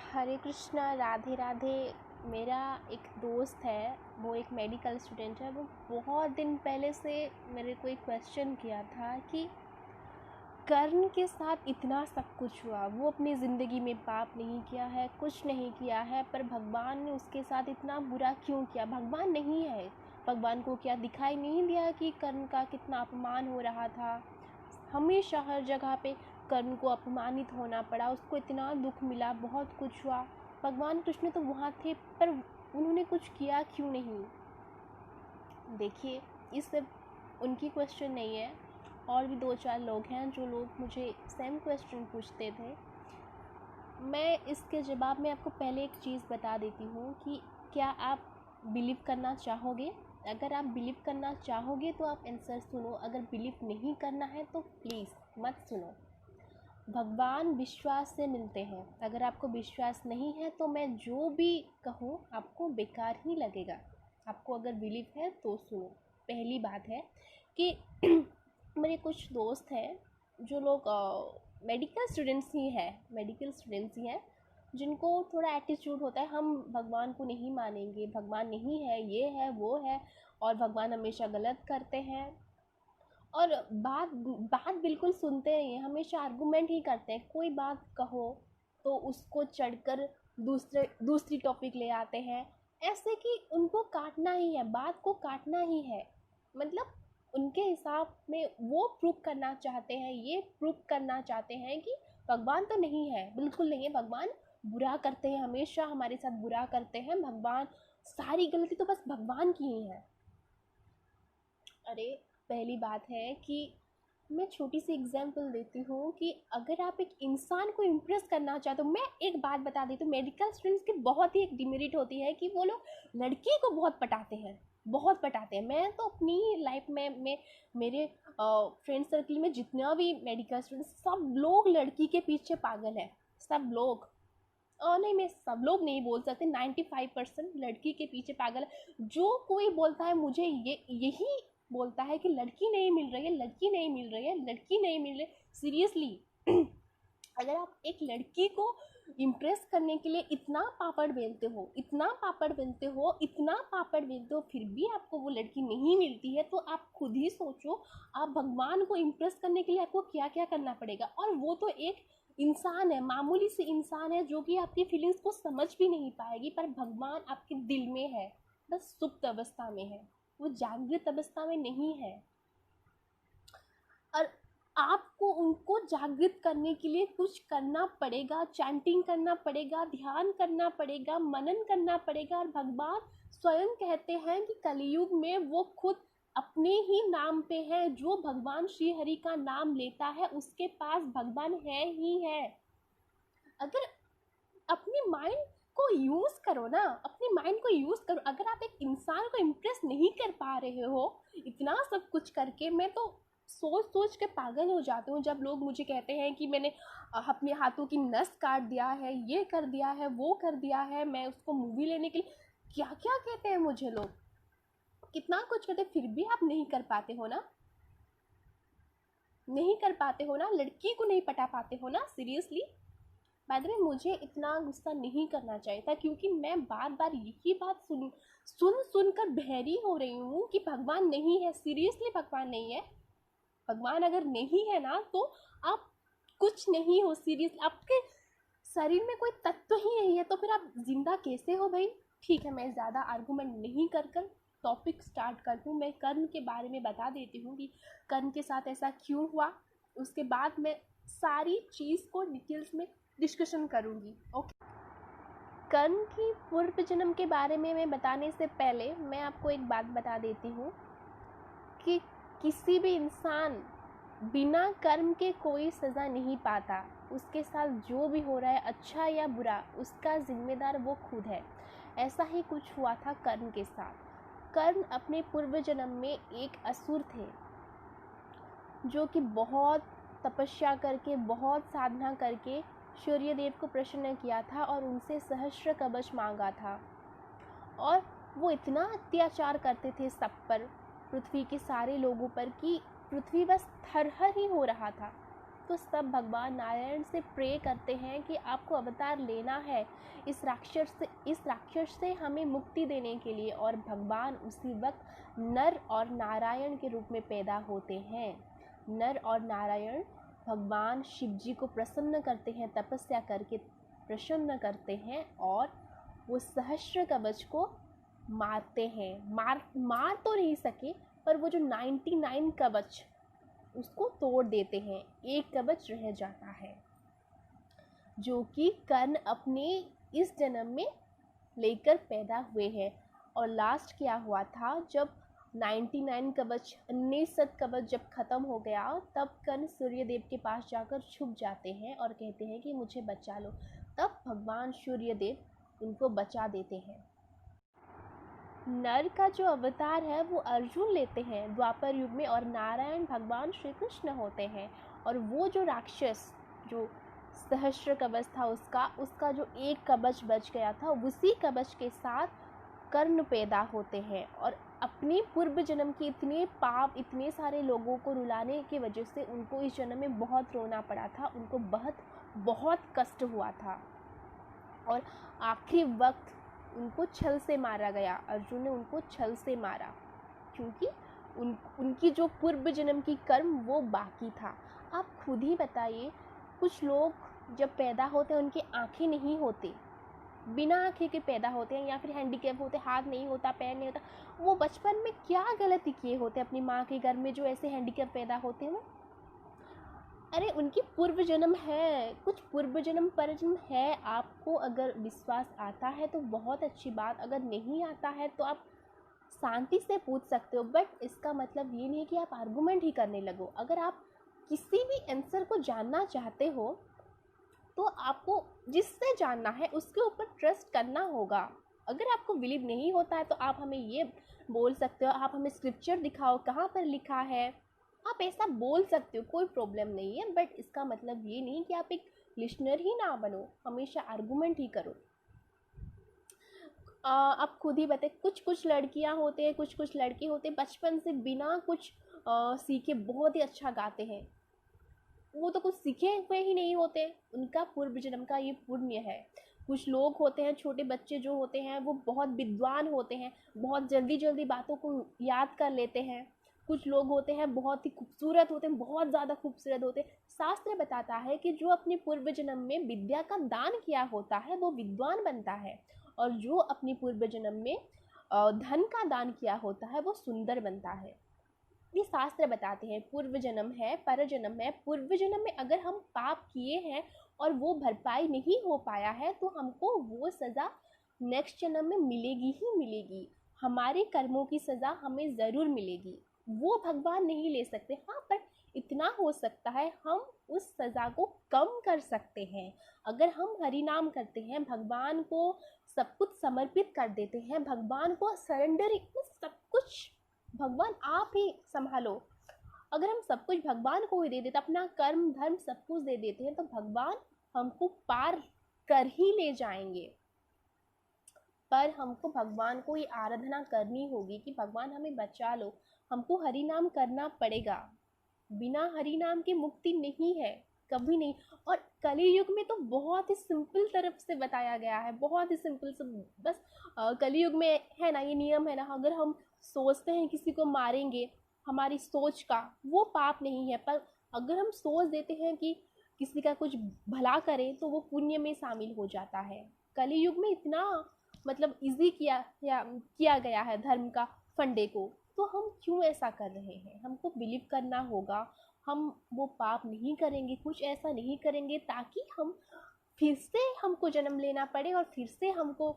हरे कृष्णा, राधे राधे। मेरा एक दोस्त है, वो एक मेडिकल स्टूडेंट है। वो बहुत दिन पहले से मेरे को एक क्वेश्चन किया था कि कर्ण के साथ इतना सब कुछ हुआ, वो अपनी ज़िंदगी में पाप नहीं किया है, कुछ नहीं किया है, पर भगवान ने उसके साथ इतना बुरा क्यों किया। भगवान नहीं है, भगवान को क्या दिखाई नहीं दिया कि कर्ण का कितना अपमान हो रहा था। हमेशा हर जगह पे कर्ण को अपमानित होना पड़ा, उसको इतना दुख मिला, बहुत कुछ हुआ। भगवान कृष्ण तो वहाँ थे, पर उन्होंने कुछ किया क्यों नहीं। देखिए, ये सिर्फ उनकी क्वेश्चन नहीं है, और भी 2-4 लोग हैं जो लोग मुझे सेम क्वेश्चन पूछते थे। मैं इसके जवाब में आपको पहले एक चीज़ बता देती हूँ कि क्या आप बिलीव करना चाहोगे। अगर आप बिलीव करना चाहोगे तो आप आंसर सुनो, अगर बिलीव नहीं करना है तो प्लीज़ मत सुनो। भगवान विश्वास से मिलते हैं। अगर आपको विश्वास नहीं है तो मैं जो भी कहूँ आपको बेकार ही लगेगा। आपको अगर बिलीव है तो सुनो। पहली बात है कि मेरे कुछ दोस्त हैं जो लोग मेडिकल स्टूडेंट्स ही हैं जिनको थोड़ा एटीट्यूड होता है, हम भगवान को नहीं मानेंगे, भगवान नहीं है, ये है वो है, और भगवान हमेशा गलत करते हैं। और बात बात बिल्कुल सुनते नहीं हैं, हमेशा आर्गूमेंट ही करते हैं। कोई बात कहो तो उसको चढ़कर दूसरी टॉपिक ले आते हैं, ऐसे कि उनको काटना ही है, बात को काटना ही है। मतलब उनके हिसाब में वो प्रूव करना चाहते हैं, ये प्रूव करना चाहते हैं कि भगवान तो नहीं है, बिल्कुल नहीं है, भगवान बुरा करते हैं, हमेशा हमारे साथ बुरा करते हैं, भगवान सारी गलती तो बस भगवान की ही है। अरे, पहली बात है कि मैं छोटी सी एग्जांपल देती हूँ कि अगर आप एक इंसान को इम्प्रेस करना चाहते हो, मैं एक बात बता देती हूँ, मेडिकल स्टूडेंट्स की बहुत ही एक डिमेरिट होती है कि वो लोग लड़की को बहुत पटाते हैं, बहुत पटाते हैं। मैं तो अपनी लाइफ में मेरे फ्रेंड सर्कल में जितना भी मेडिकल स्टूडेंट्स, सब लोग लड़की के पीछे पागल है, सब लोग। नहीं, मैं सब लोग नहीं बोल सकते, 95% लड़की के पीछे पागल है। जो कोई बोलता है मुझे यही बोलता है कि लड़की नहीं मिल रही है, लड़की नहीं मिल रही है, लड़की नहीं मिल रही। सीरियसली अगर आप एक लड़की को इम्प्रेस करने के लिए इतना पापड़ बेलते हो, इतना पापड़ बेलते हो, इतना पापड़ बेलते हो, फिर भी आपको वो लड़की नहीं मिलती है, तो आप खुद ही सोचो, आप भगवान को इम्प्रेस करने के लिए आपको क्या क्या करना पड़ेगा। और वो तो एक इंसान है, मामूली सी इंसान है, जो कि आपकी फीलिंग्स को समझ भी नहीं पाएगी, पर भगवान आपके दिल में है, बस सुप्त अवस्था में है, वो जागृत अवस्था में नहीं है। और आपको उनको जागृत करने के लिए कुछ करना पड़ेगा, चैंटिंग करना पड़ेगा, ध्यान करना पड़ेगा, मनन करना पड़ेगा। और भगवान स्वयं कहते हैं कि कलयुग में वो खुद अपने ही नाम पे है। जो भगवान श्री हरि का नाम लेता है उसके पास भगवान है ही है। अगर अपने माइंड को यूज़ करो ना, अपने माइंड को यूज़ करो। अगर आप एक इंसान को इम्प्रेस नहीं कर पा रहे हो इतना सब कुछ करके, मैं तो सोच सोच के पागल हो जाती हूँ जब लोग मुझे कहते हैं कि मैंने अपने हाथों की नस काट दिया है, ये कर दिया है, वो कर दिया है, मैं उसको मूवी लेने के लिए, क्या क्या कहते हैं मुझे लोग, कितना कुछ कहते हैं, फिर भी आप नहीं कर पाते हो ना, नहीं कर पाते हो ना, लड़की को नहीं पटा पाते हो ना। सीरियसली, बाय द वे, मुझे इतना गुस्सा नहीं करना चाहिए था, क्योंकि मैं बार बार यही बात सुन कर बहरी हो रही हूँ कि भगवान नहीं है। सीरियसली भगवान नहीं है। भगवान अगर नहीं है ना तो आप कुछ नहीं हो। सीरियसली, आपके शरीर में कोई तत्व ही नहीं है तो फिर आप जिंदा कैसे हो भाई। ठीक है, मैं ज़्यादा आर्गूमेंट नहीं कर टॉपिक स्टार्ट करती हूँ। मैं कर्ण के बारे में बता देती हूँ कि कर्ण के साथ ऐसा क्यों हुआ, उसके बाद मैं सारी चीज़ को डिटेल्स में डिस्कशन करूँगी। ओके, कर्ण की पूर्व जन्म के बारे में मैं बताने से पहले मैं आपको एक बात बता देती हूँ कि किसी भी इंसान बिना कर्म के कोई सज़ा नहीं पाता। उसके साथ जो भी हो रहा है, अच्छा या बुरा, उसका जिम्मेदार वो खुद है। ऐसा ही कुछ हुआ था कर्ण के साथ। कर्ण अपने पूर्व जन्म में एक असुर थे, जो कि बहुत तपस्या करके, बहुत साधना करके सूर्यदेव को प्रसन्न किया था और उनसे सहस्त्र कवच मांगा था। और वो इतना अत्याचार करते थे सब पर, पृथ्वी के सारे लोगों पर, कि पृथ्वी बस थरहर ही हो रहा था। तो सब भगवान नारायण से प्रे करते हैं कि आपको अवतार लेना है इस राक्षस से हमें मुक्ति देने के लिए, और भगवान उसी वक्त नर और नारायण के रूप में पैदा होते हैं। नर और नारायण भगवान शिव जी को प्रसन्न करते हैं, तपस्या करके प्रसन्न करते हैं, और वो सहस्त्र कवच को मारते हैं। मार तो नहीं सके, पर वो जो 99 कवच उसको तोड़ देते हैं, एक कवच रह जाता है जो कि कर्ण अपने इस जन्म में लेकर पैदा हुए हैं। और लास्ट क्या हुआ था, जब 99 कवच 19 कवच जब खत्म हो गया, तब कर्ण सूर्यदेव के पास जाकर छुप जाते हैं और कहते हैं कि मुझे बचा लो। तब भगवान सूर्यदेव उनको बचा देते हैं। नर का जो अवतार है वो अर्जुन लेते हैं द्वापर युग में, और नारायण भगवान श्री कृष्ण होते हैं। और वो जो राक्षस जो सहस्त्र कवच था उसका जो एक कवच बच गया था, उसी कवच के साथ कर्ण पैदा होते हैं। और अपनी पूर्व जन्म की इतने पाप, इतने सारे लोगों को रुलाने की वजह से उनको इस जन्म में बहुत रोना पड़ा था, उनको बहुत बहुत कष्ट हुआ था। और आखिरी वक्त उनको छल से मारा गया, अर्जुन ने उनको छल से मारा, क्योंकि उनकी जो पूर्व जन्म की कर्म वो बाकी था। आप खुद ही बताइए, कुछ लोग जब पैदा होते हैं उनकी आंखें नहीं होती, बिना आंखें के पैदा होते हैं, या फिर हैंडीकैप होते, हाथ नहीं होता, पैर नहीं होता। वो बचपन में क्या गलती किए होते अपनी माँ के घर में जो ऐसे हैंडीकैप पैदा होते हैं? अरे उनकी पूर्व जन्म है, कुछ पूर्व जन्म पर जन्म है। आपको अगर विश्वास आता है तो बहुत अच्छी बात, अगर नहीं आता है तो आप शांति से पूछ सकते हो, बट इसका मतलब ये नहीं कि आप आर्गुमेंट ही करने लगो। अगर आप किसी भी आंसर को जानना चाहते हो तो आपको जिससे जानना है उसके ऊपर ट्रस्ट करना होगा। अगर आपको बिलीव नहीं होता है तो आप हमें ये बोल सकते हो, आप हमें स्क्रिप्चर दिखाओ कहाँ पर लिखा है, आप ऐसा बोल सकते हो, कोई प्रॉब्लम नहीं है। बट इसका मतलब ये नहीं कि आप एक लिसनर ही ना बनो, हमेशा आर्गुमेंट ही करो। आप खुद ही बताए, कुछ लड़कियां होते हैं, कुछ लड़के होते हैं, बचपन से बिना कुछ सीखे बहुत ही अच्छा गाते हैं। वो तो कुछ सीखे हुए ही नहीं होते, उनका पूर्व जन्म का ये पुण्य है। कुछ लोग होते हैं, छोटे बच्चे जो होते हैं वो बहुत विद्वान होते हैं, बहुत जल्दी जल्दी बातों को याद कर लेते हैं। कुछ लोग होते हैं बहुत ही खूबसूरत होते हैं, बहुत ज़्यादा खूबसूरत होते हैं। शास्त्र बताता है कि जो अपने पूर्व जन्म में विद्या का दान किया होता है वो विद्वान बनता है, और जो अपनी पूर्व जन्म में धन का दान किया होता है वो सुंदर बनता है। ये शास्त्र बताते हैं। पूर्व जन्म है, पर जन्म है। पूर्व जन्म में अगर हम पाप किए हैं और वो भरपाई नहीं हो पाया है तो हमको वो सज़ा नेक्स्ट जन्म में मिलेगी ही मिलेगी। हमारे कर्मों की सज़ा हमें ज़रूर मिलेगी, वो भगवान नहीं ले सकते। हाँ, पर इतना हो सकता है हम उस सज़ा को कम कर सकते हैं। अगर हम हरि नाम करते हैं, भगवान को सब कुछ समर्पित कर देते हैं, भगवान को सरेंडर, सब कुछ भगवान आप ही संभालो, अगर हम सब कुछ भगवान को ही दे देते, अपना कर्म धर्म सब कुछ दे देते हैं, तो भगवान हमको पार कर ही ले जाएंगे। पर हमको भगवान को ही आराधना करनी होगी कि भगवान हमें बचा लो, हमको हरि नाम करना पड़ेगा। बिना हरि नाम की मुक्ति नहीं है, कभी नहीं। और कली युग में तो बहुत ही सिंपल तरफ से बताया गया है, बहुत ही सिंपल से। बस कली युग में है ना, ये नियम है ना, अगर हम सोचते हैं किसी को मारेंगे, हमारी सोच का वो पाप नहीं है, पर अगर हम सोच देते हैं कि किसी का कुछ भला करें तो वो पुण्य में शामिल हो जाता है। कली युग में इतना मतलब इजी किया गया है धर्म का फंडे को, तो हम क्यों ऐसा कर रहे हैं? हमको बिलीव करना होगा, हम वो पाप नहीं करेंगे, कुछ ऐसा नहीं करेंगे ताकि हम फिर से हमको जन्म लेना पड़े और फिर से हमको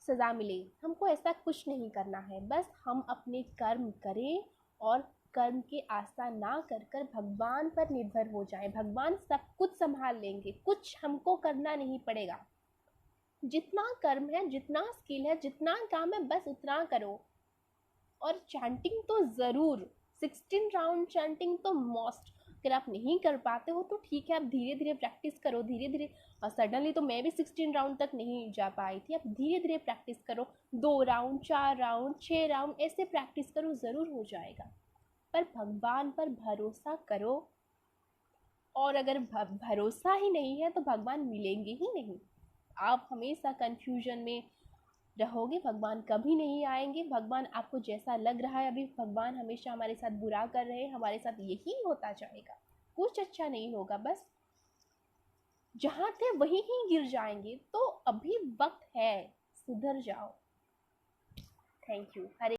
सज़ा मिले। हमको ऐसा कुछ नहीं करना है, बस हम अपने कर्म करें और कर्म की आशा ना कर कर भगवान पर निर्भर हो जाएं। भगवान सब कुछ संभाल लेंगे, कुछ हमको करना नहीं पड़ेगा। जितना कर्म है, जितना स्किल है, जितना काम है, बस उतना करो। और चैंटिंग तो ज़रूर, 16 राउंड चैंटिंग तो मस्ट। अगर आप नहीं कर पाते हो तो ठीक है, आप धीरे धीरे प्रैक्टिस करो, धीरे धीरे। सडनली तो मैं भी 16 राउंड तक नहीं जा पाई थी। आप धीरे धीरे प्रैक्टिस करो, 2 राउंड, 4 राउंड, 6 राउंड, ऐसे प्रैक्टिस करो, ज़रूर हो जाएगा। पर भगवान पर भरोसा करो और अगर भरोसा ही नहीं है तो भगवान मिलेंगे ही नहीं। आप हमेशा कंफ्यूजन में रहोगे, भगवान कभी नहीं आएंगे। भगवान आपको जैसा लग रहा है अभी भगवान हमेशा हमारे साथ बुरा कर रहे हैं, हमारे साथ यही होता जाएगा, कुछ अच्छा नहीं होगा, बस जहाँ थे वहीं ही गिर जाएंगे। तो अभी वक्त है, सुधर जाओ। Thank you. हरे